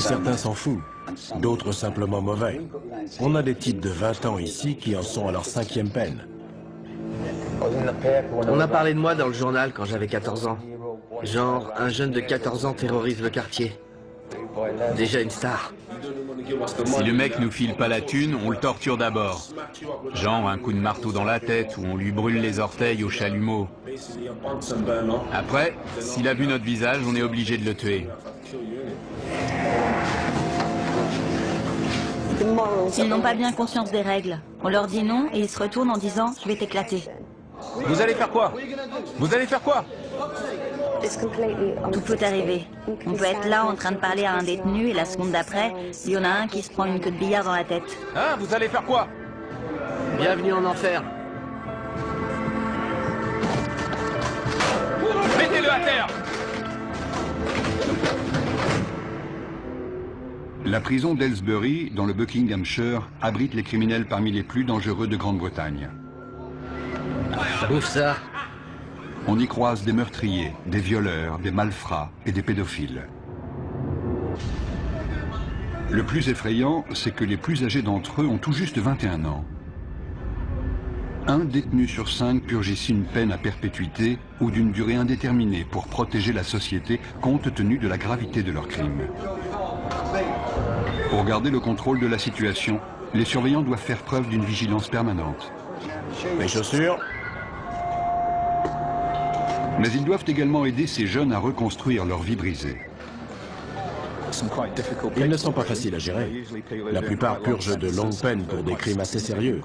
Certains s'en foutent, d'autres simplement mauvais. On a des types de 20 ans ici qui en sont à leur 5e peine. On a parlé de moi dans le journal quand j'avais 14 ans. Genre, un jeune de 14 ans terrorise le quartier. Déjà une star. Si le mec nous file pas la thune, on le torture d'abord. Genre un coup de marteau dans la tête ou on lui brûle les orteils au chalumeau. Après, s'il a vu notre visage, on est obligé de le tuer. Ils n'ont pas bien conscience des règles. On leur dit non et ils se retournent en disant « je vais t'éclater ». Vous allez faire quoi? Vous allez faire quoi? Tout peut arriver. On peut être là en train de parler à un détenu et la seconde d'après, il y en a un qui se prend une queue de billard dans la tête. Hein? Vous allez faire quoi? Bienvenue en enfer. Mettez-le à terre! La prison d'Aylesbury, dans le Buckinghamshire, abrite les criminels parmi les plus dangereux de Grande-Bretagne. Ouf ça. On y croise des meurtriers, des violeurs, des malfrats et des pédophiles. Le plus effrayant, c'est que les plus âgés d'entre eux ont tout juste 21 ans. Un détenu sur 5 purge ici une peine à perpétuité ou d'une durée indéterminée pour protéger la société compte tenu de la gravité de leurs crimes. Pour garder le contrôle de la situation, les surveillants doivent faire preuve d'une vigilance permanente. Les chaussures? Mais ils doivent également aider ces jeunes à reconstruire leur vie brisée. Ils ne sont pas faciles à gérer. La plupart purgent de longues peines pour des crimes assez sérieux.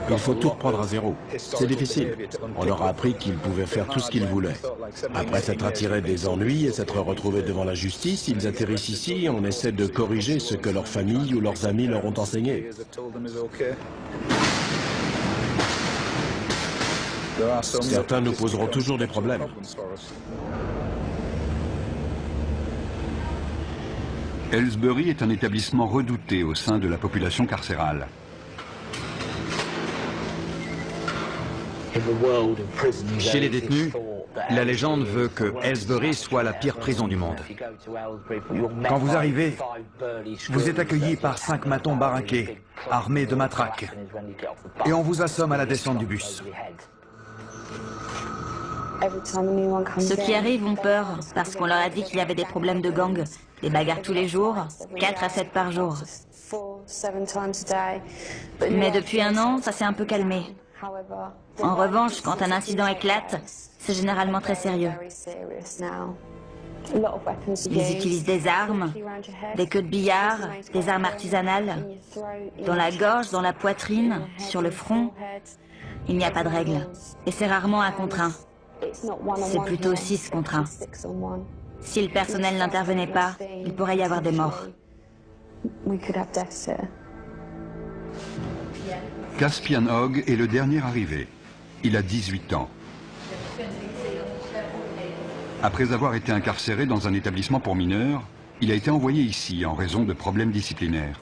Il faut tout reprendre à zéro. C'est difficile. On leur a appris qu'ils pouvaient faire tout ce qu'ils voulaient. Après s'être attirés des ennuis et s'être retrouvés devant la justice, ils atterrissent ici et on essaie de corriger ce que leur famille ou leurs amis leur ont enseigné. Certains nous poseront toujours des problèmes. Aylesbury est un établissement redouté au sein de la population carcérale. Chez les détenus, la légende veut que Aylesbury soit la pire prison du monde. Quand vous arrivez, vous êtes accueilli par 5 matons baraqués, armés de matraques, et on vous assomme à la descente du bus. Ceux qui arrivent ont peur parce qu'on leur a dit qu'il y avait des problèmes de gang, des bagarres tous les jours, 4 à 7 par jour. Mais depuis un an, ça s'est un peu calmé. En revanche, quand un incident éclate, c'est généralement très sérieux. Ils utilisent des armes, des queues de billard, des armes artisanales, dans la gorge, dans la poitrine, sur le front. Il n'y a pas de règle. Et c'est rarement 1 contre 1. C'est plutôt 6 contre 1. Si le personnel n'intervenait pas, il pourrait y avoir des morts. Caspian Hogg est le dernier arrivé. Il a 18 ans. Après avoir été incarcéré dans un établissement pour mineurs, il a été envoyé ici en raison de problèmes disciplinaires.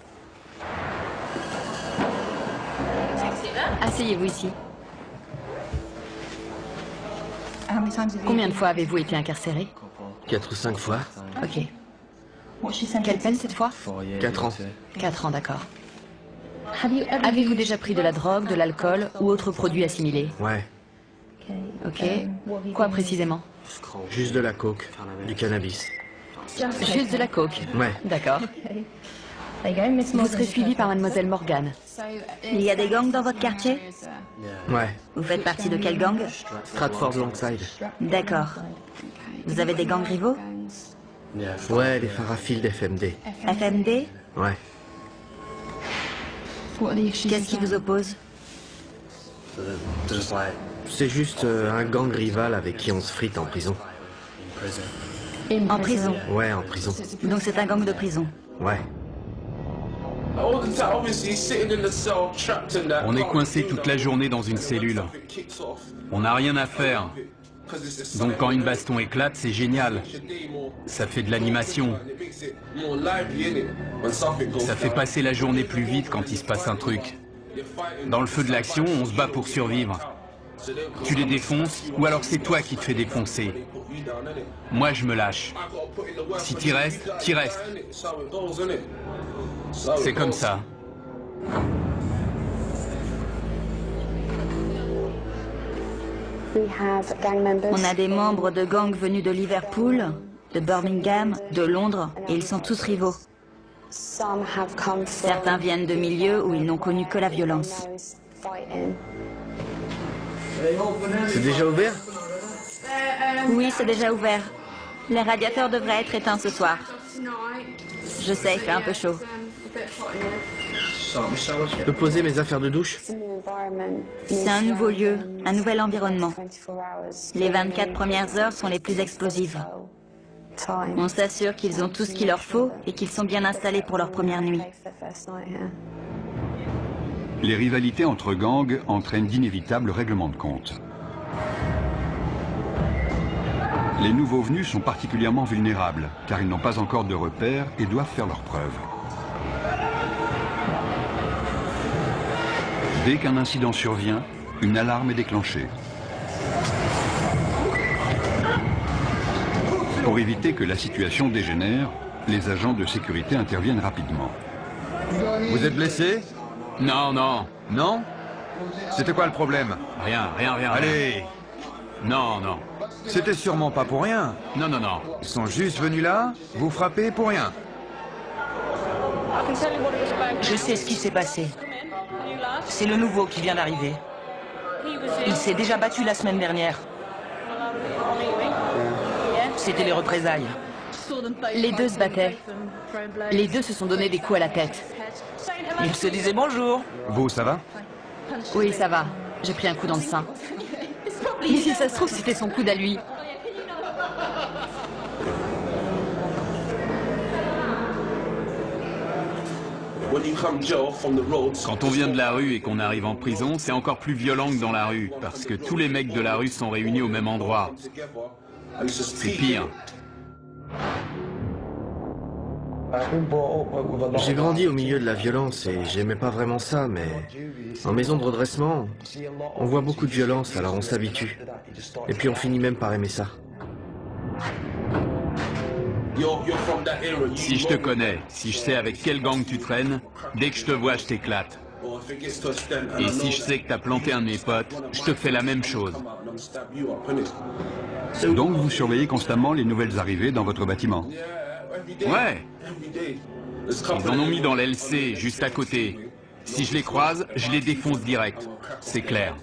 Asseyez-vous ici. Combien de fois avez-vous été incarcéré? 4 ou 5 fois. Ok. Quelle peine cette fois? 4 ans. 4 ans, d'accord. Avez-vous déjà pris de la drogue, de l'alcool ou autre produit assimilé? Ouais. Ok. Quoi précisément? Juste de la coke, du cannabis. Juste de la coke? Ouais. D'accord. Vous serez suivi par mademoiselle Morgan. Il y a des gangs dans votre quartier? Ouais. Vous faites partie de quel gang? Stratford Longside. D'accord. Vous avez des gangs rivaux? Ouais, les Farafil d'FMD. FMD? Ouais. Qu'est-ce qui vous oppose? C'est juste un gang rival avec qui on se frite en prison. En prison? Ouais, en prison. Donc c'est un gang de prison? Ouais. On est coincé toute la journée dans une cellule. On n'a rien à faire. Donc quand une baston éclate, c'est génial. Ça fait de l'animation. Ça fait passer la journée plus vite quand il se passe un truc. Dans le feu de l'action, on se bat pour survivre. Tu les défonces, ou alors c'est toi qui te fais défoncer. Moi, je me lâche. Si t'y restes, t'y restes. C'est comme ça. On a des membres de gangs venus de Liverpool, de Birmingham, de Londres, et ils sont tous rivaux. Certains viennent de milieux où ils n'ont connu que la violence. C'est déjà ouvert? Oui, c'est déjà ouvert. Les radiateurs devraient être éteints ce soir. Je sais, il fait un peu chaud. Je peux poser mes affaires de douche? C'est un nouveau lieu, un nouvel environnement. Les 24 premières heures sont les plus explosives. On s'assure qu'ils ont tout ce qu'il leur faut et qu'ils sont bien installés pour leur première nuit. Les rivalités entre gangs entraînent d'inévitables règlements de compte. Les nouveaux venus sont particulièrement vulnérables, car ils n'ont pas encore de repères et doivent faire leurs preuves. Dès qu'un incident survient, une alarme est déclenchée. Pour éviter que la situation dégénère, les agents de sécurité interviennent rapidement. Vous êtes blessé? Non, non. Non? C'était quoi le problème? Rien. Allez! Non, non. C'était sûrement pas pour rien. Non, non, non. Ils sont juste venus là, vous frapper pour rien. Je sais ce qui s'est passé. C'est le nouveau qui vient d'arriver. Il s'est déjà battu la semaine dernière. C'était les représailles. Les deux se battaient. Les deux se sont donné des coups à la tête. Ils se disaient bonjour. Vous, ça va? Oui, ça va. J'ai pris un coup dans le sein. Mais si ça se trouve, c'était son coude à lui. Quand on vient de la rue et qu'on arrive en prison, c'est encore plus violent que dans la rue, parce que tous les mecs de la rue sont réunis au même endroit. C'est pire. J'ai grandi au milieu de la violence et j'aimais pas vraiment ça, mais en maison de redressement, on voit beaucoup de violence, alors on s'habitue. Et puis on finit même par aimer ça. Si je te connais, si je sais avec quel gang tu traînes, dès que je te vois, je t'éclate. Et si je sais que t'as planté un de mes potes, je te fais la même chose. Donc vous surveillez constamment les nouvelles arrivées dans votre bâtiment? Ouais. Ils en ont mis dans l'LC, juste à côté. Si je les croise, je les défonce direct. C'est clair.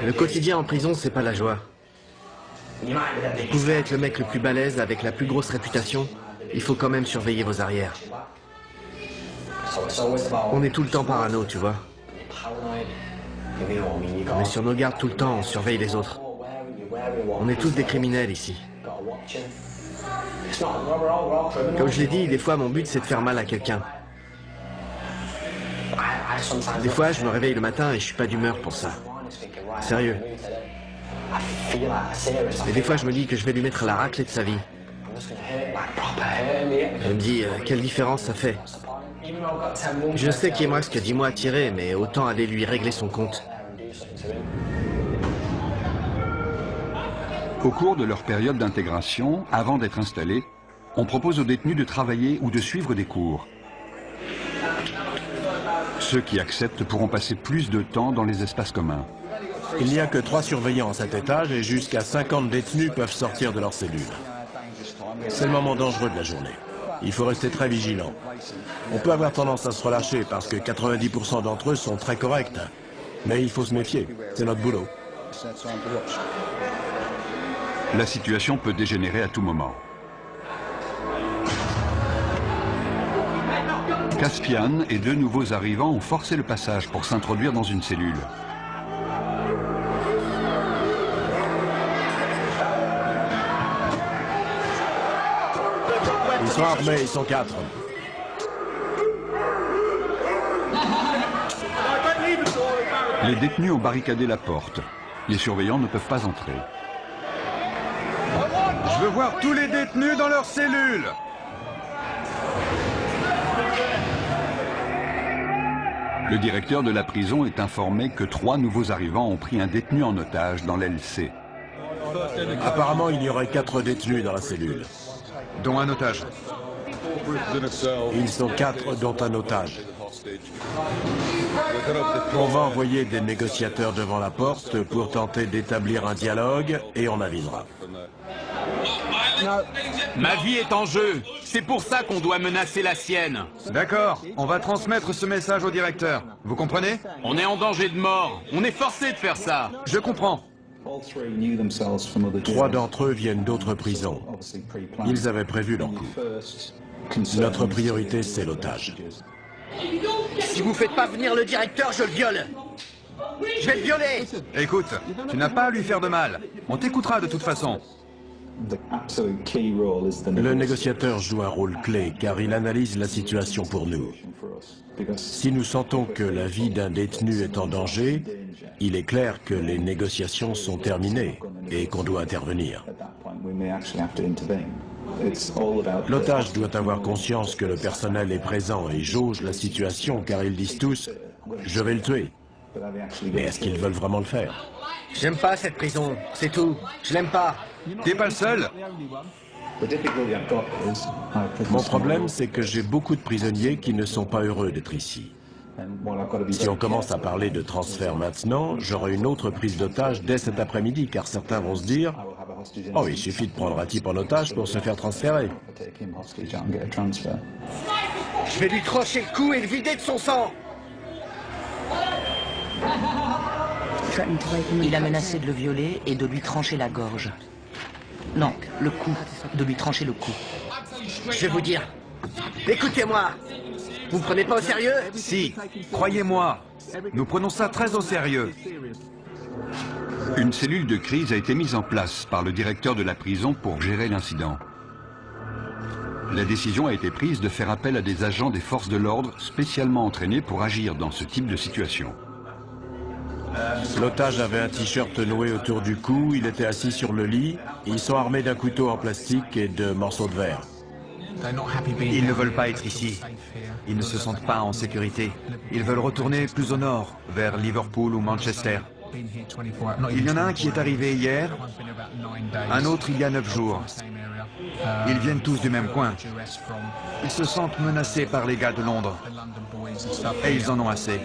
Le quotidien en prison, c'est pas la joie. Vous pouvez être le mec le plus balèze avec la plus grosse réputation, il faut quand même surveiller vos arrières. On est tout le temps parano, tu vois. On est sur nos gardes tout le temps, on surveille les autres. On est tous des criminels ici. Comme je l'ai dit, des fois mon but c'est de faire mal à quelqu'un. Des fois je me réveille le matin et je suis pas d'humeur pour ça. Sérieux. Et des fois je me dis que je vais lui mettre la raclée de sa vie. Je me dis, quelle différence ça fait. Je sais qu'il me reste que 10 mois à tirer, mais autant aller lui régler son compte. Au cours de leur période d'intégration, avant d'être installés, on propose aux détenus de travailler ou de suivre des cours. Ceux qui acceptent pourront passer plus de temps dans les espaces communs. Il n'y a que 3 surveillants à cet étage et jusqu'à 50 détenus peuvent sortir de leur cellule. C'est le moment dangereux de la journée. Il faut rester très vigilant. On peut avoir tendance à se relâcher parce que 90% d'entre eux sont très corrects. Mais il faut se méfier, c'est notre boulot. La situation peut dégénérer à tout moment. Caspian et 2 nouveaux arrivants ont forcé le passage pour s'introduire dans une cellule. Ils sont armés, ils sont 4. Les détenus ont barricadé la porte. Les surveillants ne peuvent pas entrer. Je veux voir tous les détenus dans leurs cellules. Le directeur de la prison est informé que 3 nouveaux arrivants ont pris un détenu en otage dans l'aile C. Apparemment, il y aurait 4 détenus dans la cellule. Dont un otage. Ils sont 4, dont un otage. On va envoyer des négociateurs devant la porte pour tenter d'établir un dialogue et on avisera. Ma vie est en jeu. C'est pour ça qu'on doit menacer la sienne. D'accord, on va transmettre ce message au directeur. Vous comprenez? On est en danger de mort. On est forcé de faire ça. Je comprends. 3 d'entre eux viennent d'autres prisons. Ils avaient prévu leur coup. Notre priorité, c'est l'otage. Si vous faites pas venir le directeur, je le viole. Je vais le violer. Écoute, tu n'as pas à lui faire de mal. On t'écoutera de toute façon. Le négociateur joue un rôle clé car il analyse la situation pour nous. Si nous sentons que la vie d'un détenu est en danger, il est clair que les négociations sont terminées et qu'on doit intervenir. L'otage doit avoir conscience que le personnel est présent et jauge la situation car ils disent tous « je vais le tuer ». Mais est-ce qu'ils veulent vraiment le faire? J'aime pas cette prison, c'est tout. Je l'aime pas. T'es pas le seul. Mon problème, c'est que j'ai beaucoup de prisonniers qui ne sont pas heureux d'être ici. Si on commence à parler de transfert maintenant, j'aurai une autre prise d'otage dès cet après-midi, car certains vont se dire « Oh, il suffit de prendre un type en otage pour se faire transférer. » Je vais lui trancher le cou et le vider de son sang. Il a menacé de le violer et de lui trancher la gorge. Non, le cou. De lui trancher le cou. Je vais vous dire. Écoutez-moi. Vous me prenez pas au sérieux? Si, croyez-moi. Nous prenons ça très au sérieux. Une cellule de crise a été mise en place par le directeur de la prison pour gérer l'incident. La décision a été prise de faire appel à des agents des forces de l'ordre spécialement entraînés pour agir dans ce type de situation. L'otage avait un t-shirt noué autour du cou, il était assis sur le lit, ils sont armés d'un couteau en plastique et de morceaux de verre. Ils ne veulent pas être ici. Ils ne se sentent pas en sécurité. Ils veulent retourner plus au nord, vers Liverpool ou Manchester. Il y en a un qui est arrivé hier, un autre il y a 9 jours. Ils viennent tous du même coin. Ils se sentent menacés par les gars de Londres. Et ils en ont assez.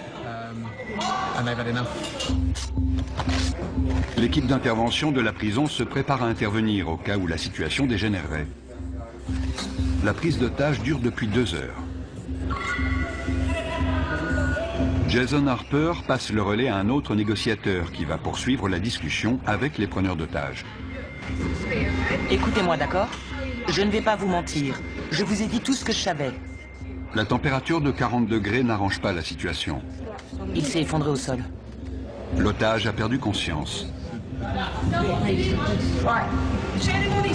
L'équipe d'intervention de la prison se prépare à intervenir au cas où la situation dégénérerait. La prise d'otage dure depuis 2 heures. Jason Harper passe le relais à un autre négociateur qui va poursuivre la discussion avec les preneurs d'otages. Écoutez-moi, d'accord? Je ne vais pas vous mentir. Je vous ai dit tout ce que je savais. La température de 40 degrés n'arrange pas la situation. Il s'est effondré au sol. L'otage a perdu conscience.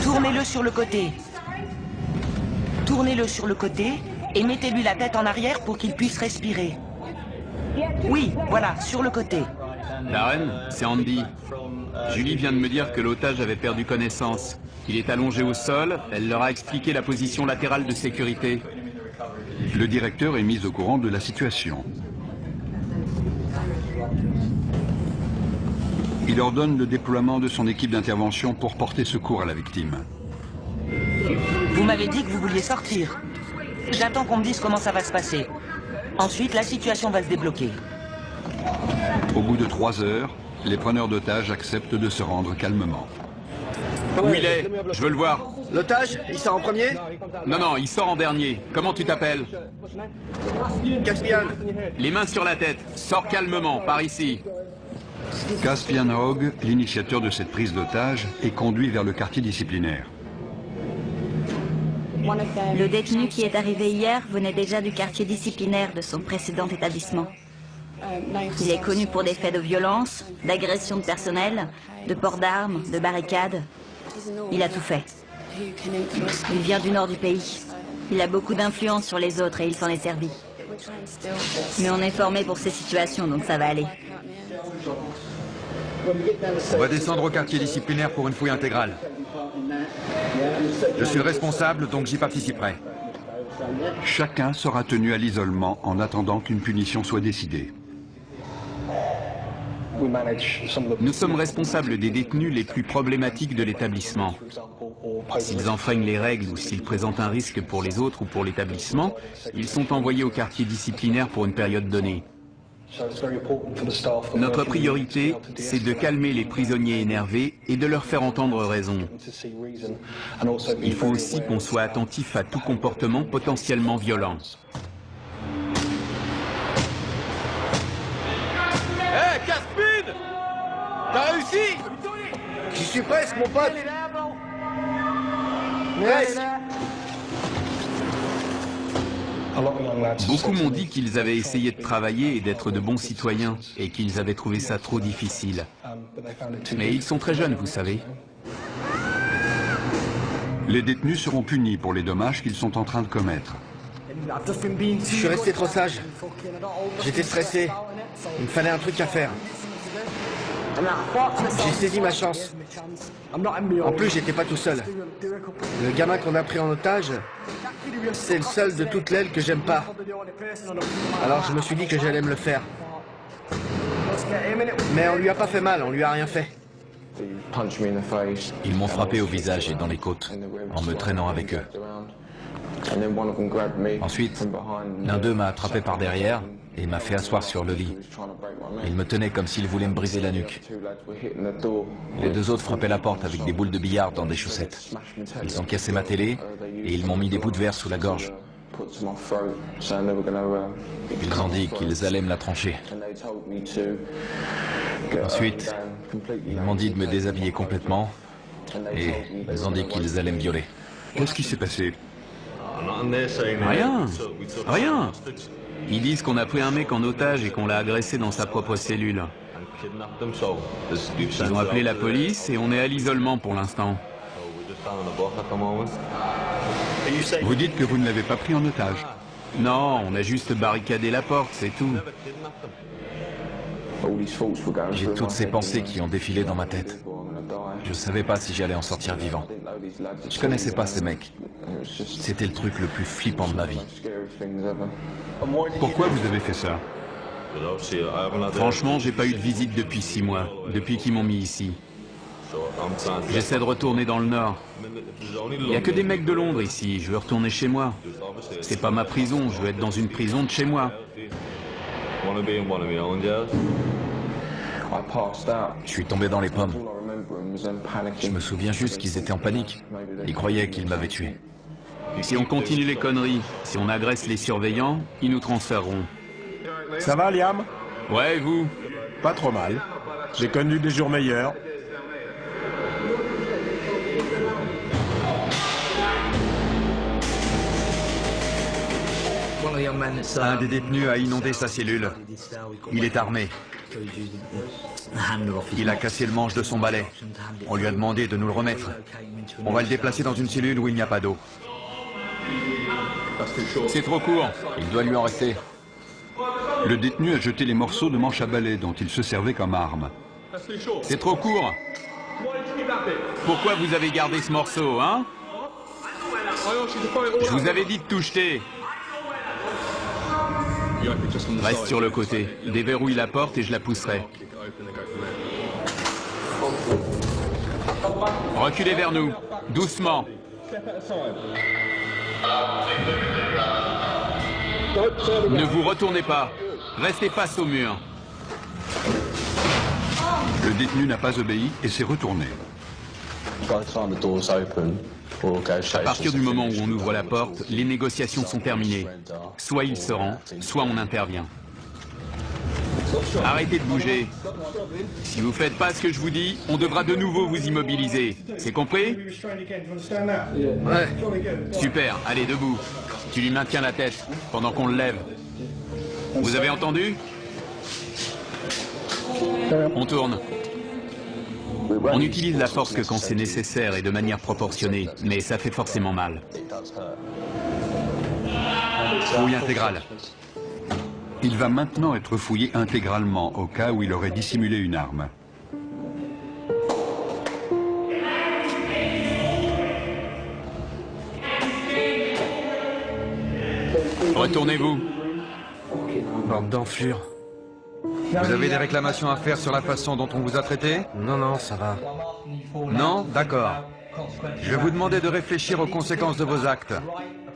Tournez-le sur le côté. Tournez-le sur le côté et mettez-lui la tête en arrière pour qu'il puisse respirer. Oui, voilà, sur le côté. Darren, c'est Andy. Julie vient de me dire que l'otage avait perdu connaissance. Il est allongé au sol, elle leur a expliqué la position latérale de sécurité. Le directeur est mis au courant de la situation. Il ordonne le déploiement de son équipe d'intervention pour porter secours à la victime. Vous m'avez dit que vous vouliez sortir. J'attends qu'on me dise comment ça va se passer. Ensuite, la situation va se débloquer. Au bout de 3 heures, les preneurs d'otages acceptent de se rendre calmement. Où il est? Je veux le voir. L'otage, il sort en premier? Non, il sort en dernier. Comment tu t'appelles? Caspian. Les mains sur la tête. Sors calmement, par ici. Caspian Hogg, l'initiateur de cette prise d'otage, est conduit vers le quartier disciplinaire. Le détenu qui est arrivé hier venait déjà du quartier disciplinaire de son précédent établissement. Il est connu pour des faits de violence, d'agression de personnel, de port d'armes, de barricades. Il a tout fait. Il vient du nord du pays. Il a beaucoup d'influence sur les autres et il s'en est servi. Mais on est formé pour ces situations, donc ça va aller. On va descendre au quartier disciplinaire pour une fouille intégrale. Je suis le responsable, donc j'y participerai. Chacun sera tenu à l'isolement en attendant qu'une punition soit décidée. Nous sommes responsables des détenus les plus problématiques de l'établissement. S'ils enfreignent les règles ou s'ils présentent un risque pour les autres ou pour l'établissement, ils sont envoyés au quartier disciplinaire pour une période donnée. Notre priorité, c'est de calmer les prisonniers énervés et de leur faire entendre raison. Il faut aussi qu'on soit attentif à tout comportement potentiellement violent. Hé, Casse-Speed! T'as réussi? J'y suis presque, mon pote. Presque. Beaucoup m'ont dit qu'ils avaient essayé de travailler et d'être de bons citoyens, et qu'ils avaient trouvé ça trop difficile. Mais ils sont très jeunes, vous savez. Les détenus seront punis pour les dommages qu'ils sont en train de commettre. Je suis resté trop sage. J'étais stressé. Il me fallait un truc à faire. J'ai saisi ma chance. En plus, j'étais pas tout seul. Le gamin qu'on a pris en otage, c'est le seul de toute l'aile que j'aime pas. Alors je me suis dit que j'allais me le faire. Mais on lui a pas fait mal, on lui a rien fait. Ils m'ont frappé au visage et dans les côtes, en me traînant avec eux. Ensuite, l'un d'eux m'a attrapé par derrière et m'a fait asseoir sur le lit. Il me tenait comme s'il voulait me briser la nuque. Les deux autres frappaient la porte avec des boules de billard dans des chaussettes. Ils ont cassé ma télé et ils m'ont mis des bouts de verre sous la gorge. Ils ont dit qu'ils allaient me la trancher. Ensuite, ils m'ont dit de me déshabiller complètement et ils ont dit qu'ils allaient me violer. Qu'est-ce qui s'est passé? Rien, rien. Ils disent qu'on a pris un mec en otage et qu'on l'a agressé dans sa propre cellule. Ils ont appelé la police et on est à l'isolement pour l'instant. Vous dites que vous ne l'avez pas pris en otage? Non, on a juste barricadé la porte, c'est tout. J'ai toutes ces pensées qui ont défilé dans ma tête. Je savais pas si j'allais en sortir vivant. Je connaissais pas ces mecs. C'était le truc le plus flippant de ma vie. Pourquoi vous avez fait ça? Franchement, j'ai pas eu de visite depuis 6 mois, depuis qu'ils m'ont mis ici. J'essaie de retourner dans le Nord. Il n'y a que des mecs de Londres ici, je veux retourner chez moi. C'est pas ma prison, je veux être dans une prison de chez moi. Je suis tombé dans les pommes. Je me souviens juste qu'ils étaient en panique. Ils croyaient qu'ils m'avaient tué. Si on continue les conneries, si on agresse les surveillants, ils nous transféreront. Ça va, Liam? Ouais, et vous? Pas trop mal. J'ai connu des jours meilleurs. Un des détenus a inondé sa cellule. Il est armé. Il a cassé le manche de son balai. On lui a demandé de nous le remettre. On va le déplacer dans une cellule où il n'y a pas d'eau. C'est trop court. Il doit lui en rester. Le détenu a jeté les morceaux de manche à balai dont il se servait comme arme. C'est trop court. Pourquoi vous avez gardé ce morceau, hein? Je vous avais dit de tout jeter. Reste sur le côté. Déverrouille la porte et je la pousserai. Reculez vers nous. Doucement. Ne vous retournez pas. Restez face au mur. Le détenu n'a pas obéi et s'est retourné. À partir du moment où on ouvre la porte, les négociations sont terminées. Soit il se rend, soit on intervient. Arrêtez de bouger. Si vous faites pas ce que je vous dis, on devra de nouveau vous immobiliser. C'est compris? Ouais. Super, allez, debout. Tu lui maintiens la tête pendant qu'on le lève. Vous avez entendu? On tourne. On utilise la force que quand c'est nécessaire et de manière proportionnée, mais ça fait forcément mal. Fouille intégrale. Il va maintenant être fouillé intégralement au cas où il aurait dissimulé une arme. Retournez-vous. Bande d'enflures. Vous avez des réclamations à faire sur la façon dont on vous a traité? Non, non, ça va. Non? D'accord. Je vais vous demander de réfléchir aux conséquences de vos actes.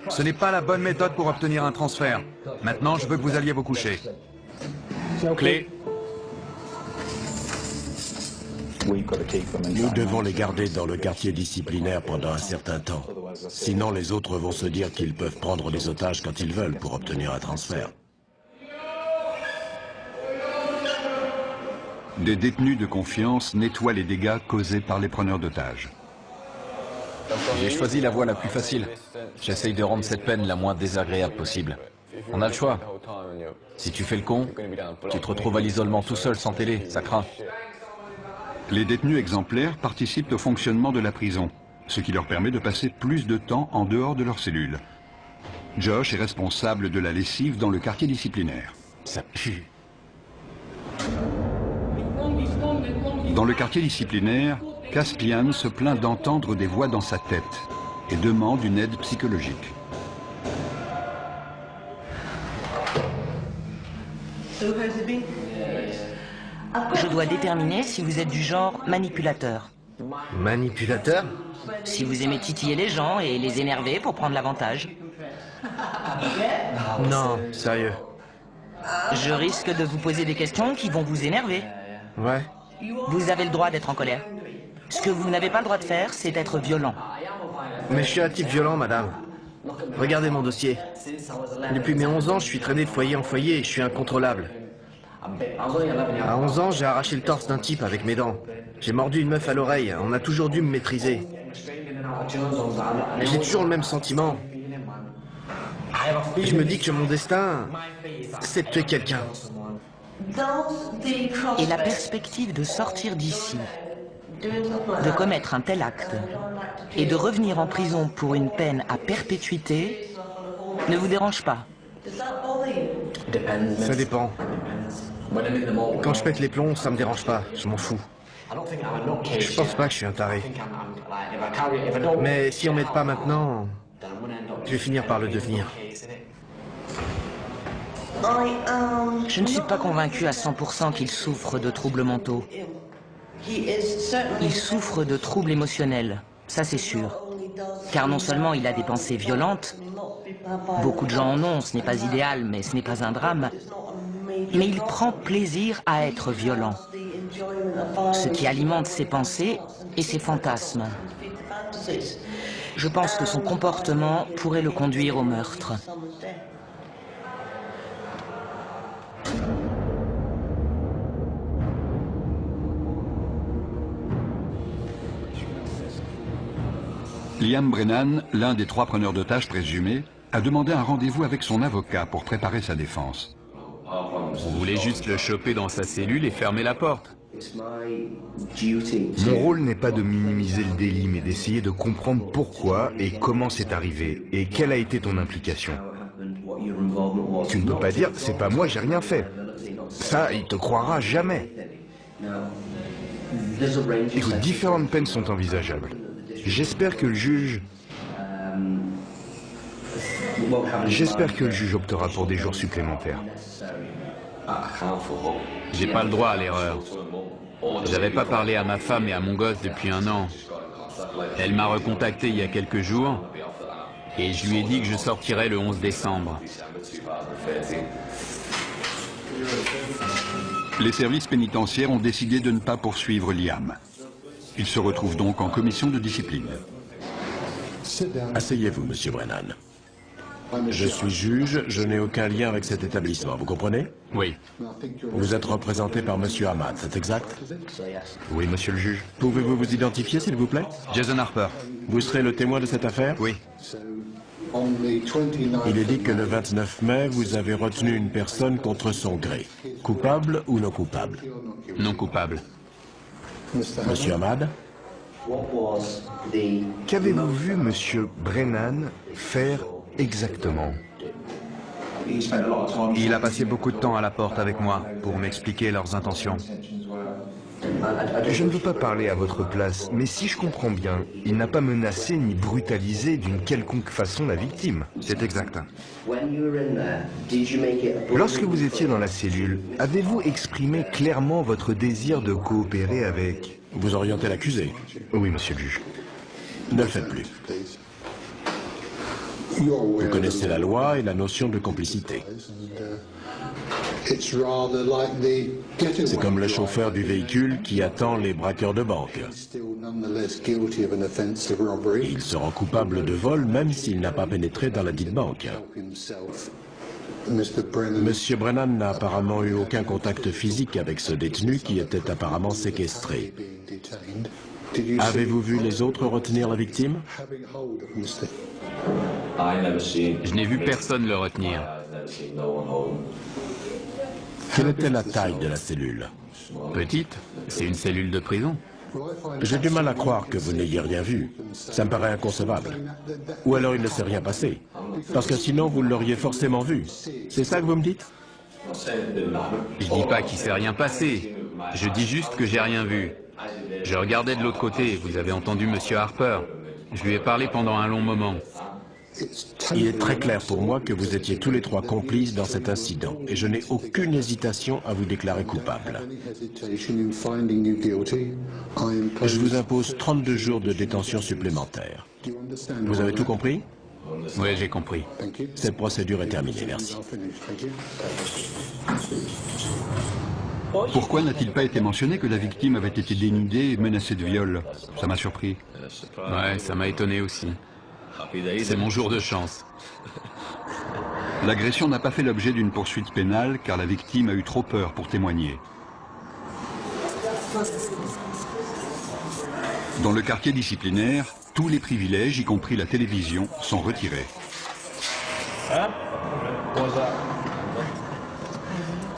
Ce n'est pas la bonne méthode pour obtenir un transfert. Maintenant, je veux que vous alliez vous coucher. Clé. Nous devons les garder dans le quartier disciplinaire pendant un certain temps. Sinon, les autres vont se dire qu'ils peuvent prendre des otages quand ils veulent pour obtenir un transfert. Des détenus de confiance nettoient les dégâts causés par les preneurs d'otages. J'ai choisi la voie la plus facile. J'essaye de rendre cette peine la moins désagréable possible. On a le choix. Si tu fais le con, tu te retrouves à l'isolement tout seul sans télé, ça craint. Les détenus exemplaires participent au fonctionnement de la prison, ce qui leur permet de passer plus de temps en dehors de leur cellule. Josh est responsable de la lessive dans le quartier disciplinaire. Ça pue. Dans le quartier disciplinaire, Caspian se plaint d'entendre des voix dans sa tête et demande une aide psychologique. Je dois déterminer si vous êtes du genre manipulateur. Manipulateur? Si vous aimez titiller les gens et les énerver pour prendre l'avantage. Non, sérieux. Je risque de vous poser des questions qui vont vous énerver. Ouais. Vous avez le droit d'être en colère. Ce que vous n'avez pas le droit de faire, c'est d'être violent. Mais je suis un type violent, madame. Regardez mon dossier. Depuis mes 11 ans, je suis traîné de foyer en foyer et je suis incontrôlable. À 11 ans, j'ai arraché le torse d'un type avec mes dents. J'ai mordu une meuf à l'oreille. On a toujours dû me maîtriser. J'ai toujours le même sentiment. Et je me dis que mon destin, c'est de tuer quelqu'un. Et la perspective de sortir d'ici, de commettre un tel acte, et de revenir en prison pour une peine à perpétuité, ne vous dérange pas? Ça dépend. Quand je pète les plombs, ça me dérange pas, je m'en fous. Je pense pas que je suis un taré. Mais si on m'aide pas maintenant, je vais finir par le devenir. Je ne suis pas convaincu à 100% qu'il souffre de troubles mentaux. Il souffre de troubles émotionnels, ça c'est sûr. Car non seulement il a des pensées violentes, beaucoup de gens en ont, ce n'est pas idéal, mais ce n'est pas un drame, mais il prend plaisir à être violent, ce qui alimente ses pensées et ses fantasmes. Je pense que son comportement pourrait le conduire au meurtre. Liam Brennan, l'un des 3 preneurs d'otages présumés, a demandé un rendez-vous avec son avocat pour préparer sa défense. Vous voulez juste le choper dans sa cellule et fermer la porte. Mon rôle n'est pas de minimiser le délit, mais d'essayer de comprendre pourquoi et comment c'est arrivé, et quelle a été ton implication. Tu ne peux pas dire, c'est pas moi, j'ai rien fait. Ça, il te croira jamais. Écoute, différentes peines sont envisageables. J'espère que le juge optera pour des jours supplémentaires. J'ai pas le droit à l'erreur. J'avais pas parlé à ma femme et à mon gosse depuis 1 an. Elle m'a recontacté il y a quelques jours et je lui ai dit que je sortirais le 11 décembre. Les services pénitentiaires ont décidé de ne pas poursuivre Liam. Il se retrouve donc en commission de discipline. Asseyez-vous, monsieur Brennan. Je suis juge, je n'ai aucun lien avec cet établissement, vous comprenez? Oui. Vous êtes représenté par monsieur Ahmad, c'est exact? Oui, monsieur le juge. Pouvez-vous vous identifier, s'il vous plaît? Jason Harper. Vous serez le témoin de cette affaire? Oui. Il est dit que le 29 mai, vous avez retenu une personne contre son gré. Coupable ou non coupable? Non coupable. Monsieur Ahmad? Qu'avez-vous vu monsieur Brennan faire exactement? Il a passé beaucoup de temps à la porte avec moi pour m'expliquer leurs intentions. Je ne veux pas parler à votre place, mais si je comprends bien, il n'a pas menacé ni brutalisé d'une quelconque façon la victime. C'est exact. Lorsque vous étiez dans la cellule, avez-vous exprimé clairement votre désir de coopérer avec... Vous orientez l'accusé? Oui, monsieur le juge. Ne le faites plus. Vous connaissez la loi et la notion de complicité. C'est comme le chauffeur du véhicule qui attend les braqueurs de banque. Il sera coupable de vol même s'il n'a pas pénétré dans la dite banque. Monsieur Brennan n'a apparemment eu aucun contact physique avec ce détenu qui était apparemment séquestré. Avez-vous vu les autres retenir la victime? Je n'ai vu personne le retenir. Quelle était la taille de la cellule? Petite, c'est une cellule de prison. J'ai du mal à croire que vous n'ayez rien vu. Ça me paraît inconcevable. Ou alors il ne s'est rien passé. Parce que sinon vous l'auriez forcément vu. C'est ça que vous me dites? Je dis pas qu'il s'est rien passé. Je dis juste que j'ai rien vu. Je regardais de l'autre côté, vous avez entendu Monsieur Harper. Je lui ai parlé pendant un long moment. Il est très clair pour moi que vous étiez tous les trois complices dans cet incident et je n'ai aucune hésitation à vous déclarer coupable. Je vous impose 32 jours de détention supplémentaire. Vous avez tout compris? Oui, j'ai compris. Cette procédure est terminée, merci. Pourquoi n'a-t-il pas été mentionné que la victime avait été dénudée et menacée de viol? Ça m'a surpris. Ouais, ça m'a étonné aussi. C'est mon jour de chance. L'agression n'a pas fait l'objet d'une poursuite pénale car la victime a eu trop peur pour témoigner. Dans le quartier disciplinaire, tous les privilèges, y compris la télévision, sont retirés.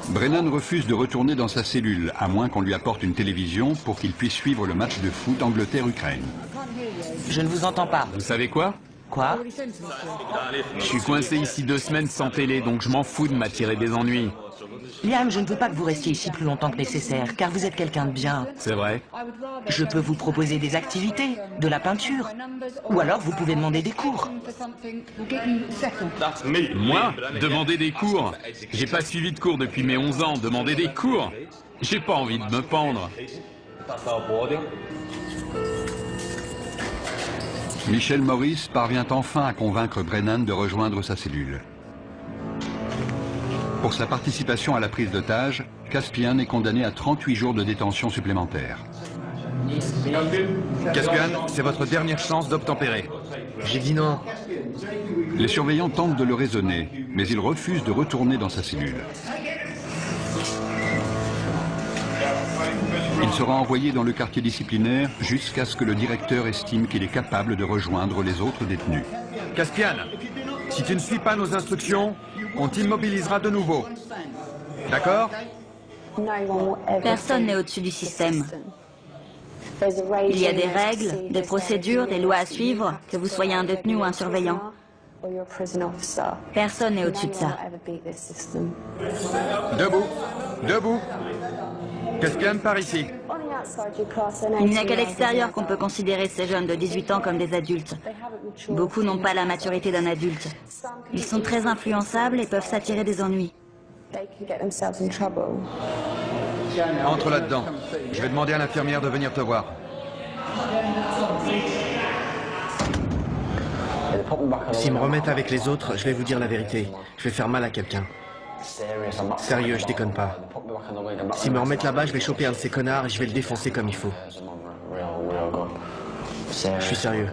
Brennan refuse de retourner dans sa cellule, à moins qu'on lui apporte une télévision pour qu'il puisse suivre le match de foot Angleterre-Ukraine. Je ne vous entends pas. Vous savez quoi? Quoi? Je suis coincé ici 2 semaines sans télé, donc je m'en fous de m'attirer des ennuis. Liam, je ne veux pas que vous restiez ici plus longtemps que nécessaire, car vous êtes quelqu'un de bien. C'est vrai. Je peux vous proposer des activités, de la peinture, ou alors vous pouvez demander des cours. Moi? Demander des cours? J'ai pas suivi de cours depuis mes 11 ans, demander des cours? J'ai pas envie de me pendre. Michel Morris parvient enfin à convaincre Brennan de rejoindre sa cellule. Pour sa participation à la prise d'otage, Caspian est condamné à 38 jours de détention supplémentaire. Caspian, c'est votre dernière chance d'obtempérer. J'ai dit non. Les surveillants tentent de le raisonner, mais il refuse de retourner dans sa cellule. Il sera envoyé dans le quartier disciplinaire jusqu'à ce que le directeur estime qu'il est capable de rejoindre les autres détenus. Caspian, si tu ne suis pas nos instructions, on t'immobilisera de nouveau. D'accord? Personne n'est au-dessus du système. Il y a des règles, des procédures, des lois à suivre, que vous soyez un détenu ou un surveillant. Personne n'est au-dessus de ça. Debout. Debout. Caspian, par ici. Il n'y a qu'à l'extérieur qu'on peut considérer ces jeunes de 18 ans comme des adultes. Beaucoup n'ont pas la maturité d'un adulte. Ils sont très influençables et peuvent s'attirer des ennuis. Entre là-dedans. Je vais demander à l'infirmière de venir te voir. S'ils me remettent avec les autres, je vais vous dire la vérité. Je vais faire mal à quelqu'un. Sérieux, je déconne pas. S'ils me remettent là-bas, je vais choper un de ces connards et je vais le défoncer comme il faut. Je suis sérieux.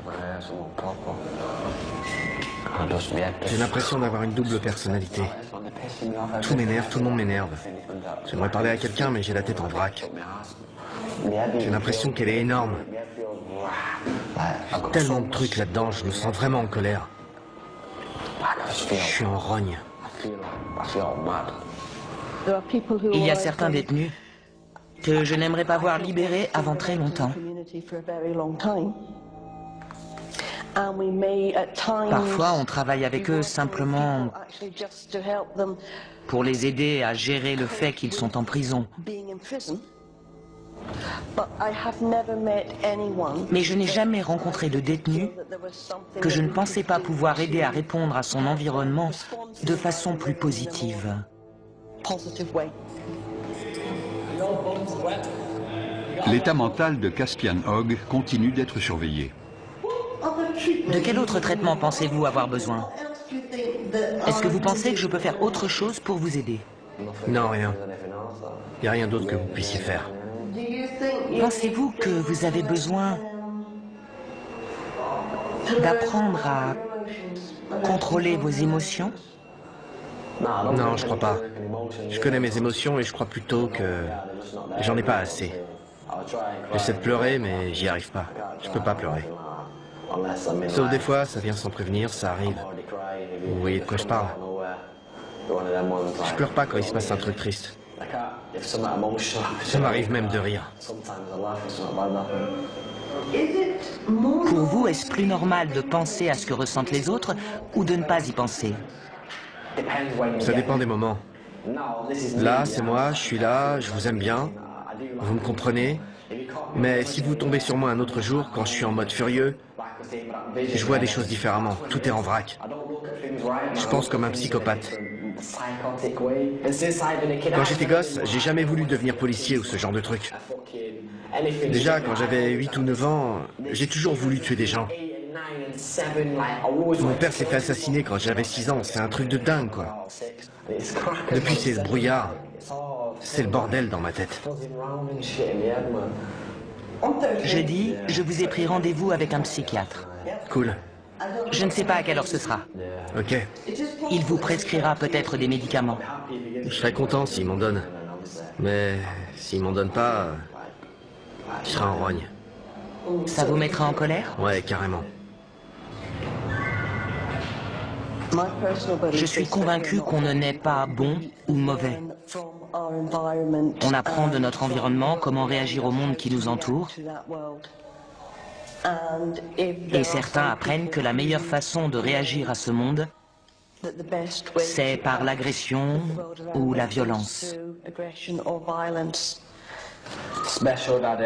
J'ai l'impression d'avoir une double personnalité. Tout m'énerve, tout le monde m'énerve. J'aimerais parler à quelqu'un, mais j'ai la tête en vrac. J'ai l'impression qu'elle est énorme. Il y a tellement de trucs là-dedans, je me sens vraiment en colère. Je suis en rogne. Il y a certains détenus que je n'aimerais pas voir libérés avant très longtemps. Parfois, on travaille avec eux simplement pour les aider à gérer le fait qu'ils sont en prison. Mais je n'ai jamais rencontré de détenu que je ne pensais pas pouvoir aider à répondre à son environnement de façon plus positive. L'état mental de Caspian Hogg continue d'être surveillé. De quel autre traitement pensez-vous avoir besoin? Est-ce que vous pensez que je peux faire autre chose pour vous aider? Non, rien. Il n'y a rien d'autre que vous puissiez faire. Pensez-vous que vous avez besoin d'apprendre à contrôler vos émotions? Non, je crois pas. Je connais mes émotions et je crois plutôt que j'en ai pas assez. J'essaie de pleurer, mais j'y arrive pas. Je peux pas pleurer. Sauf des fois, ça vient sans prévenir, ça arrive. Vous voyez de quoi je parle? Je pleure pas quand il se passe un truc triste. Ça m'arrive même de rire. Pour vous, est-ce plus normal de penser à ce que ressentent les autres ou de ne pas y penser? Ça dépend des moments. Là, c'est moi, je suis là, je vous aime bien. Vous me comprenez? Mais si vous tombez sur moi un autre jour, quand je suis en mode furieux, je vois des choses différemment. Tout est en vrac. Je pense comme un psychopathe. Quand j'étais gosse, j'ai jamais voulu devenir policier ou ce genre de truc. Déjà, quand j'avais 8 ou 9 ans, j'ai toujours voulu tuer des gens. Mon père s'est fait assassiner quand j'avais 6 ans. C'est un truc de dingue, quoi. Depuis, c'est le brouillard. C'est le bordel dans ma tête. Jeudi, je vous ai pris rendez-vous avec un psychiatre. Cool. Je ne sais pas à quelle heure ce sera. Ok. Il vous prescrira peut-être des médicaments. Je serais content s'il m'en donne. Mais s'il m'en donne pas, je serai en rogne. Ça vous mettra en colère? Ouais, carrément. Je suis convaincu qu'on ne naît pas bon ou mauvais. On apprend de notre environnement comment réagir au monde qui nous entoure. Et certains apprennent que la meilleure façon de réagir à ce monde, c'est par l'agression ou la violence.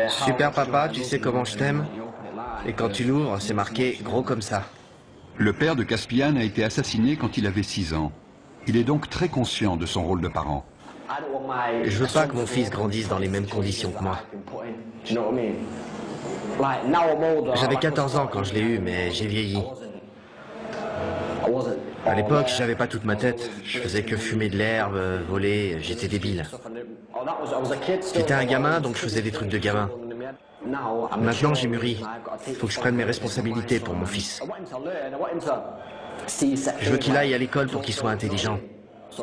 Super papa, tu sais comment je t'aime? Et quand tu l'ouvres, c'est marqué gros comme ça. Le père de Caspian a été assassiné quand il avait 6 ans. Il est donc très conscient de son rôle de parent. Je veux pas que mon fils grandisse dans les mêmes conditions que moi. J'avais 14 ans quand je l'ai eu, mais j'ai vieilli. À l'époque, j'avais pas toute ma tête. Je faisais que fumer de l'herbe, voler, j'étais débile. J'étais un gamin, donc je faisais des trucs de gamin. Maintenant, j'ai mûri. Il faut que je prenne mes responsabilités pour mon fils. Je veux qu'il aille à l'école pour qu'il soit intelligent. Je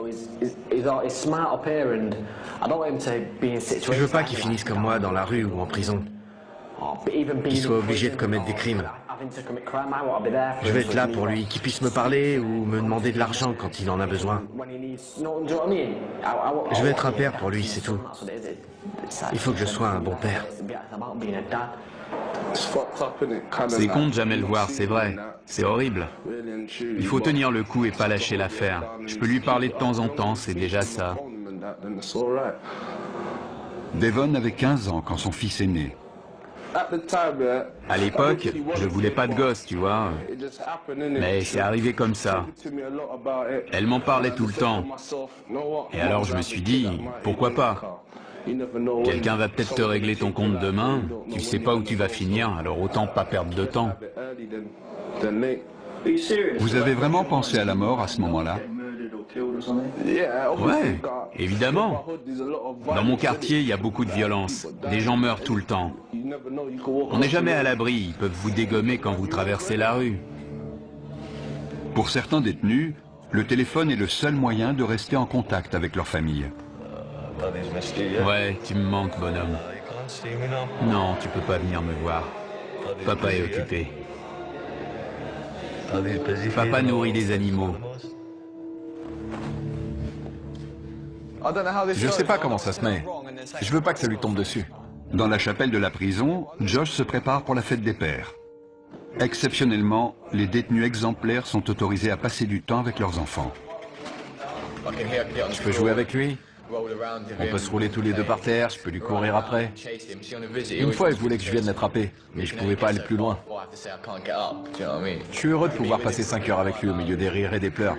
veux pas qu'il finisse comme moi dans la rue ou en prison. Qu'il soit obligé de commettre des crimes. Je vais être là pour lui, qu'il puisse me parler ou me demander de l'argent quand il en a besoin. Je vais être un père pour lui, c'est tout. Il faut que je sois un bon père. C'est con de jamais le voir, c'est vrai. C'est horrible. Il faut tenir le coup et pas lâcher l'affaire. Je peux lui parler de temps en temps, c'est déjà ça. Devon avait 15 ans quand son fils est né. À l'époque, je voulais pas de gosse, tu vois. Mais c'est arrivé comme ça. Elle m'en parlait tout le temps. Et alors je me suis dit, pourquoi pas? Quelqu'un va peut-être te régler ton compte demain. Tu sais pas où tu vas finir, alors autant pas perdre de temps. Vous avez vraiment pensé à la mort à ce moment-là? Ouais, évidemment. Dans mon quartier, il y a beaucoup de violence. Des gens meurent tout le temps. On n'est jamais à l'abri, ils peuvent vous dégommer quand vous traversez la rue. Pour certains détenus, le téléphone est le seul moyen de rester en contact avec leur famille. Ouais, tu me manques, bonhomme. Non, tu peux pas venir me voir. Papa est occupé. Papa nourrit des animaux. Je sais pas comment ça se met. Je veux pas que ça lui tombe dessus. Dans la chapelle de la prison, Josh se prépare pour la fête des pères. Exceptionnellement, les détenus exemplaires sont autorisés à passer du temps avec leurs enfants. Je peux jouer avec lui? On peut se rouler tous les deux par terre, je peux lui courir après. Une fois, il voulait que je vienne l'attraper, mais je pouvais pas aller plus loin. Je suis heureux de pouvoir passer 5 heures avec lui au milieu des rires et des pleurs.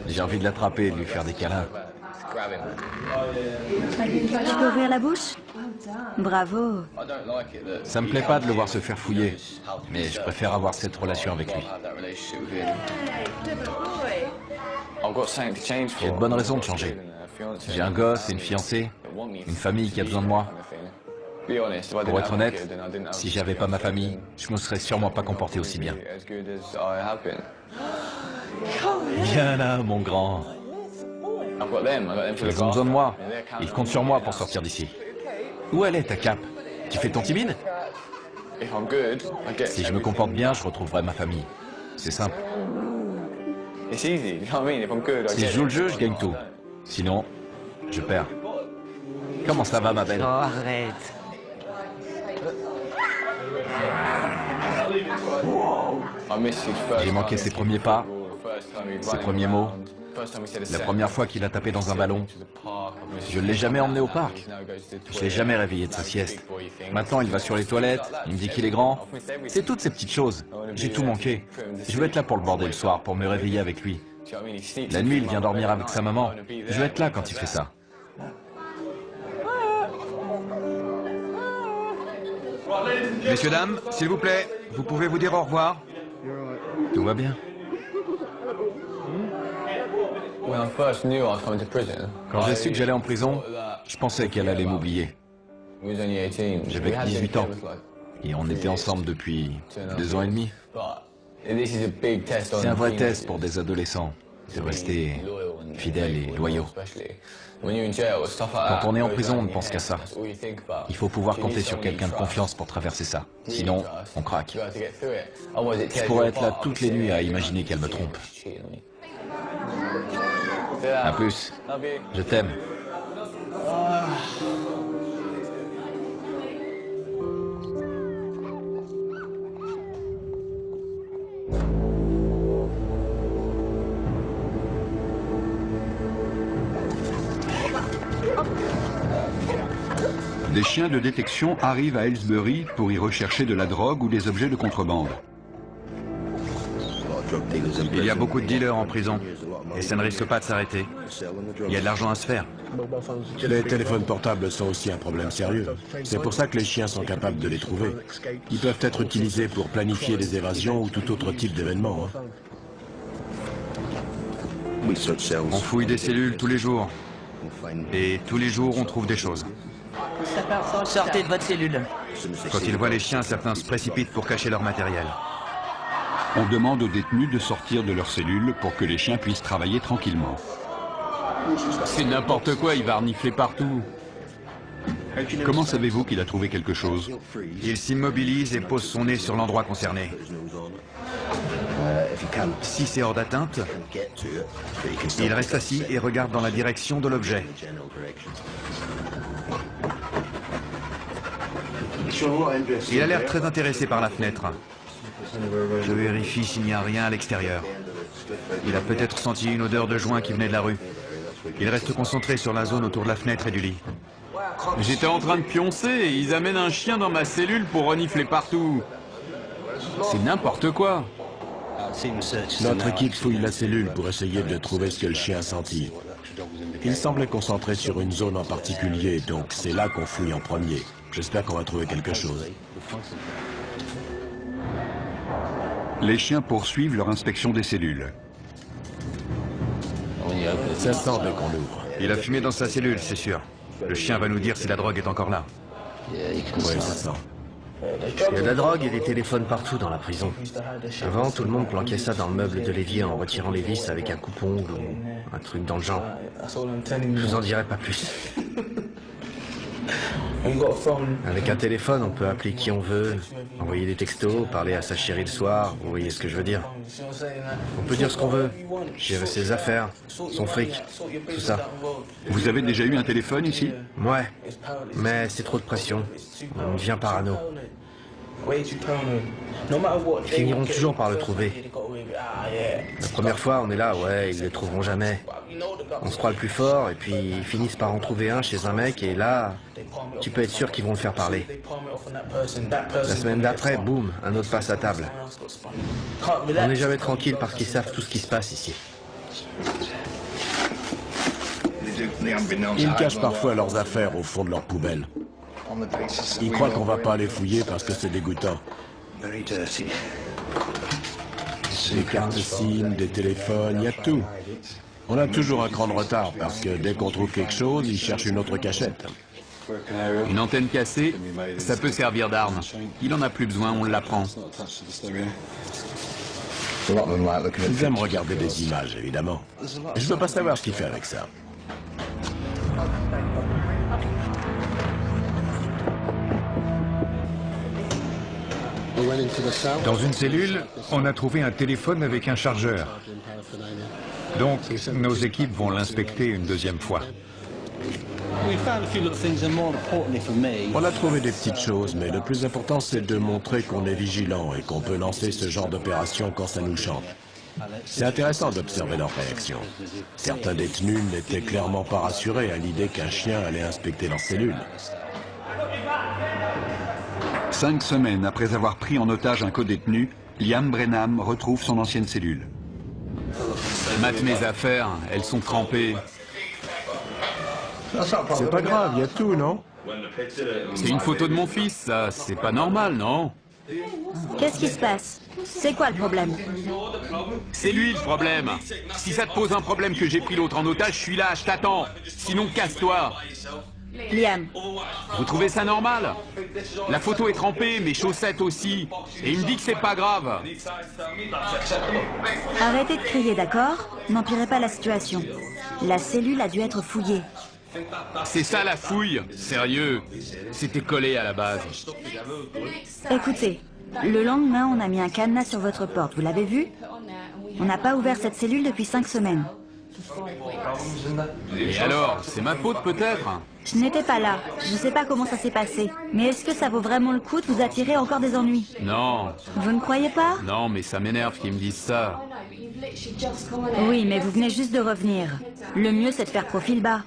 J'ai envie de l'attraper et de lui faire des câlins. Tu peux ouvrir la bouche? Bravo. Ça me plaît pas de le voir se faire fouiller, mais je préfère avoir cette relation avec lui. J'ai de bonnes raisons de changer. J'ai un gosse et une fiancée, une famille qui a besoin de moi. Pour être honnête, si j'avais pas ma famille, je me serais sûrement pas comporté aussi bien. Viens là, mon grand. Ils ont besoin de moi. Ils comptent sur moi pour sortir d'ici. Où elle est, ta cape? Tu fais ton timide? Si je me comporte bien, je retrouverai ma famille. C'est simple. Si je joue le jeu, je gagne tout. Sinon, je perds. Comment ça va, ma belle? Oh, arrête. J'ai manqué ses premiers pas, ses premiers mots. La première fois qu'il a tapé dans un ballon, je ne l'ai jamais emmené au parc. Je ne l'ai jamais réveillé de sa sieste. Maintenant, il va sur les toilettes, il me dit qu'il est grand. C'est toutes ces petites choses. J'ai tout manqué. Je veux être là pour le border le soir, pour me réveiller avec lui. La nuit, il vient dormir avec sa maman. Je veux être là quand il fait ça. Messieurs, dames, s'il vous plaît, vous pouvez vous dire au revoir? Tout va bien. Quand j'ai su que j'allais en prison, je pensais qu'elle allait m'oublier. J'avais 18 ans. Et on était ensemble depuis 2 ans et demi. C'est un vrai test pour des adolescents, de rester fidèles et loyaux. Quand on est en prison, on ne pense qu'à ça. Il faut pouvoir compter sur quelqu'un de confiance pour traverser ça. Sinon, on craque. Je pourrais être là toutes les nuits à imaginer qu'elle me trompe. À plus. Je t'aime. Des chiens de détection arrivent à Aylesbury pour y rechercher de la drogue ou des objets de contrebande. Il y a beaucoup de dealers en prison, et ça ne risque pas de s'arrêter. Il y a de l'argent à se faire. Les téléphones portables sont aussi un problème sérieux. C'est pour ça que les chiens sont capables de les trouver. Ils peuvent être utilisés pour planifier des évasions ou tout autre type d'événement. On fouille des cellules tous les jours. Et tous les jours, on trouve des choses. Sortez de votre cellule. Quand ils voient les chiens, certains se précipitent pour cacher leur matériel. On demande aux détenus de sortir de leur cellule pour que les chiens puissent travailler tranquillement. C'est n'importe quoi, il va renifler partout. Comment savez-vous qu'il a trouvé quelque chose? Il s'immobilise et pose son nez sur l'endroit concerné. Si c'est hors d'atteinte, il reste assis et regarde dans la direction de l'objet. Il a l'air très intéressé par la fenêtre. Je vérifie s'il n'y a rien à l'extérieur. Il a peut-être senti une odeur de joint qui venait de la rue. Il reste concentré sur la zone autour de la fenêtre et du lit. J'étais en train de pioncer et ils amènent un chien dans ma cellule pour renifler partout. C'est n'importe quoi. Notre équipe fouille la cellule pour essayer de trouver ce que le chien a senti. Il semblait concentré sur une zone en particulier, donc c'est là qu'on fouille en premier. J'espère qu'on va trouver quelque chose. Les chiens poursuivent leur inspection des cellules. Ça sent dès qu'on l'ouvre. Il a fumé dans sa cellule, c'est sûr. Le chien va nous dire si la drogue est encore là. Oui, ça sent. Il y a de la drogue et des téléphones partout dans la prison. Avant, tout le monde planquait ça dans le meuble de l'évier en retirant les vis avec un coupe-ongle ou un truc dans le genre. Je vous en dirai pas plus. Avec un téléphone, on peut appeler qui on veut, envoyer des textos, parler à sa chérie le soir, vous voyez ce que je veux dire. On peut dire ce qu'on veut, gérer ses affaires, son fric, tout ça. Vous avez déjà eu un téléphone ici? Ouais, mais c'est trop de pression. On devient parano. Ils finiront toujours par le trouver. La première fois, on est là, ouais, ils le trouveront jamais. On se croit le plus fort et puis ils finissent par en trouver un chez un mec et là, tu peux être sûr qu'ils vont le faire parler. La semaine d'après, boum, un autre passe à table. On n'est jamais tranquille parce qu'ils savent tout ce qui se passe ici. Ils cachent parfois leurs affaires au fond de leur poubelle. Ils croient qu'on va pas les fouiller parce que c'est dégoûtant. Des cartes SIM, des téléphones, il y a tout. On a toujours un cran de retard parce que dès qu'on trouve quelque chose, ils cherchent une autre cachette. Une antenne cassée, ça peut servir d'arme. Il en a plus besoin, on l'apprend. Ils aiment regarder des images, évidemment. Je veux pas savoir ce qu'il fait avec ça. Dans une cellule, on a trouvé un téléphone avec un chargeur. Donc, nos équipes vont l'inspecter une deuxième fois. On a trouvé des petites choses, mais le plus important, c'est de montrer qu'on est vigilant et qu'on peut lancer ce genre d'opération quand ça nous chante. C'est intéressant d'observer leurs réactions. Certains détenus n'étaient clairement pas rassurés à l'idée qu'un chien allait inspecter leur cellule. 5 semaines après avoir pris en otage un codétenu, Liam Brenham retrouve son ancienne cellule. Mate mes affaires, elles sont trempées. C'est pas grave, il y a tout, non? C'est une photo de mon fils, ça. C'est pas normal, non? Qu'est-ce qui se passe? C'est quoi le problème? C'est lui le problème. Si ça te pose un problème que j'ai pris l'autre en otage, je suis là, je t'attends. Sinon, casse-toi. Liam. Vous trouvez ça normal? La photo est trempée, mes chaussettes aussi. Et il me dit que c'est pas grave. Arrêtez de crier, d'accord? N'empirez pas la situation. La cellule a dû être fouillée. C'est ça la fouille? Sérieux? C'était collé à la base. Écoutez, le lendemain, on a mis un cadenas sur votre porte. Vous l'avez vu? On n'a pas ouvert cette cellule depuis 5 semaines. Et alors? C'est ma faute peut-être? Je n'étais pas là. Je ne sais pas comment ça s'est passé. Mais est-ce que ça vaut vraiment le coup de vous attirer encore des ennuis? Non. Vous ne croyez pas? Non, mais ça m'énerve qu'ils me disent ça. Oui, mais vous venez juste de revenir. Le mieux, c'est de faire profil bas.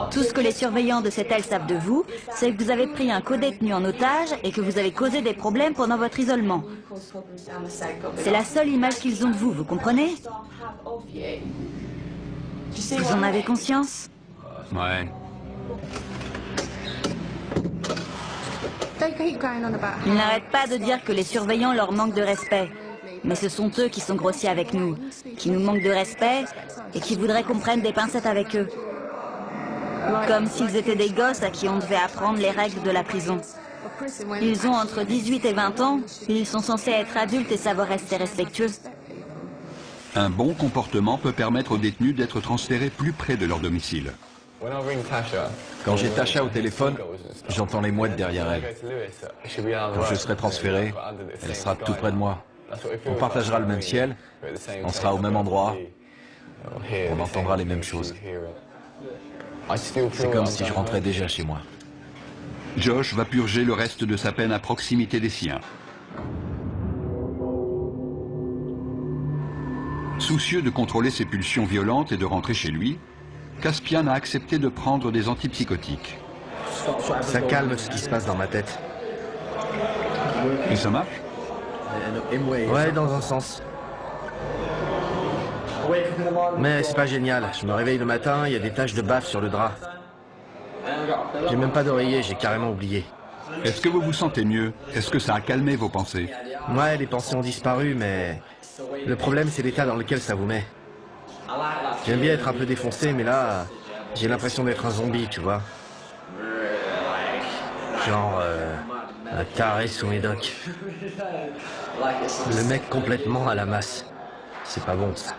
Tout ce que les surveillants de cette aile savent de vous, c'est que vous avez pris un codétenu en otage et que vous avez causé des problèmes pendant votre isolement. C'est la seule image qu'ils ont de vous, vous comprenez? Vous en avez conscience? Ouais. Ils n'arrêtent pas de dire que les surveillants leur manquent de respect. Mais ce sont eux qui sont grossiers avec nous, qui nous manquent de respect et qui voudraient qu'on prenne des pincettes avec eux. Comme s'ils étaient des gosses à qui on devait apprendre les règles de la prison. Ils ont entre 18 et 20 ans, et ils sont censés être adultes et savoir rester respectueux. Un bon comportement peut permettre aux détenus d'être transférés plus près de leur domicile. Quand j'ai Tasha au téléphone, j'entends les mouettes derrière elle. Quand je serai transféré, elle sera tout près de moi. On partagera le même ciel, on sera au même endroit, on entendra les mêmes choses. C'est comme si je rentrais déjà chez moi. Josh va purger le reste de sa peine à proximité des siens. Soucieux de contrôler ses pulsions violentes et de rentrer chez lui, Caspian a accepté de prendre des antipsychotiques. Ça calme ce qui se passe dans ma tête. Et ça marche? Ouais, dans un sens. Mais c'est pas génial. Je me réveille le matin, il y a des taches de bave sur le drap. J'ai même pas d'oreiller, j'ai carrément oublié. Est-ce que vous vous sentez mieux? Est-ce que ça a calmé vos pensées? Ouais, les pensées ont disparu, mais le problème, c'est l'état dans lequel ça vous met. J'aime bien être un peu défoncé, mais là, j'ai l'impression d'être un zombie, tu vois. Genre, un taré sous médoc. Le mec complètement à la masse. C'est pas bon, ça.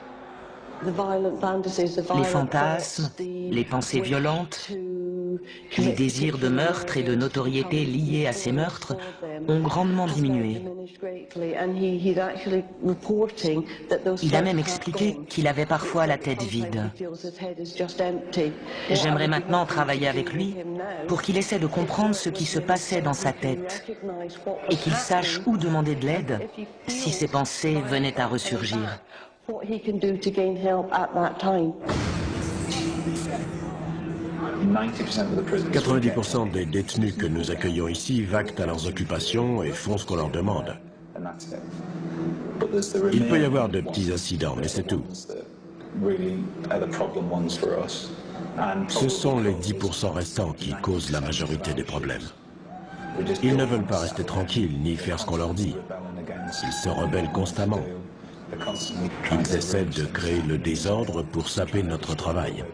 Les fantasmes, les pensées violentes, les désirs de meurtre et de notoriété liés à ces meurtres ont grandement diminué. Il a même expliqué qu'il avait parfois la tête vide. J'aimerais maintenant travailler avec lui pour qu'il essaie de comprendre ce qui se passait dans sa tête et qu'il sache où demander de l'aide si ses pensées venaient à ressurgir. 90% des détenus que nous accueillons ici vaquent à leurs occupations et font ce qu'on leur demande. Il peut y avoir de petits incidents, mais c'est tout. Ce sont les 10% restants qui causent la majorité des problèmes. Ils ne veulent pas rester tranquilles ni faire ce qu'on leur dit. Ils se rebellent constamment. Ils essaient de créer le désordre pour saper notre travail.